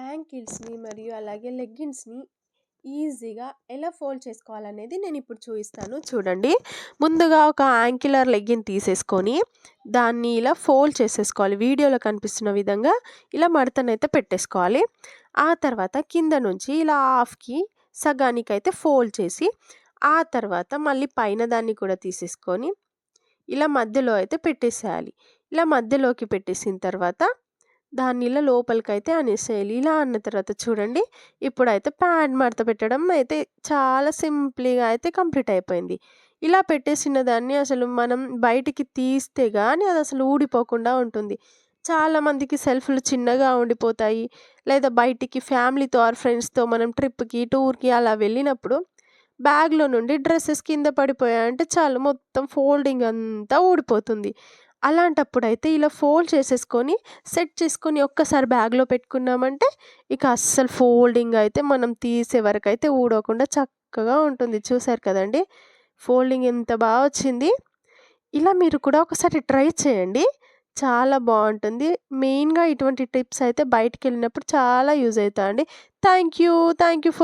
యాంకిల్స్‌ని మరియు అలాగే లెగ్గిన్స్‌ని ఈజీగా ఎలా ఫోల్డ్ చేసుకోవాలనేది నేనిప్పుడు చూయిస్తాను చూడండి. ముందుగా ఒక యాంకిలర్ లెగ్గిన్ తీసేసుకొని, దాన్ని ఇలా ఫోల్డ్ చేసేసుకోవాలి. వీడియోలో కనిపిస్తున్న విధంగా ఇలా మడతనైతే పెట్టేసుకోవాలి. ఆ తర్వాత కింద నుంచి ఇలా హాఫ్‌కి సగానికైతే ఫోల్డ్ చేసి, ఆ తర్వాత మళ్ళీ పైన దాన్ని కూడా తీసేసుకొని, ఇలా మధ్యలో అయితే పెట్టేసేయాలి. ఇలా మధ్యలోకి పెట్టేసిన తర్వాత దాన్ని ఇలా లోపలికైతే అనేసేయాలి. ఇలా అన్న తర్వాత చూడండి, ఇప్పుడైతే ప్యాంట్ మడత పెట్టడం అయితే చాలా సింపుల్‌గా అయితే కంప్లీట్ అయిపోయింది. ఇలా పెట్టేసిన దాన్ని అసలు మనం బయటికి తీస్తే గాని అదసలు ఊడిపోకుండా ఉంటుంది. చాలామందికి సెల్ఫ్‌లు చిన్నగా ఉండిపోతాయి. లేదా బయటికి ఫ్యామిలీతో ఆర్ ఫ్రెండ్స్‌తో మనం ట్రిప్‌కి, టూర్‌కి అలా వెళ్ళినప్పుడు బ్యాగ్‌లో నుండి డ్రెసెస్ కింద పడిపోయాయంటే చాలు మొత్తం ఫోల్డింగ్ అంతా ఊడిపోతుంది. అలాంటప్పుడైతే ఇలా ఫోల్డ్ చేసేసుకొని, సెట్ చేసుకొని ఒక్కసారి బ్యాగ్‌లో పెట్టుకున్నామంటే, ఇక అస్సలు ఫోల్డింగ్ అయితే మనం తీసే వరకైతే ఊడకుండా చక్కగా ఉంటుంది. చూసారు కదండీ! ఫోల్డింగ్ ఎంత వచ్చింది. ఇలా మీరు కూడా ఒకసారి ట్రై చేయండి. చాలా బావుంటుంది. మెయిన్‌గా ఇటువంటి టిప్స్ అయితే బయటికెళ్ళినప్పుడు చాలా యూజ్ అయితాయండి. Thank you. Thank you for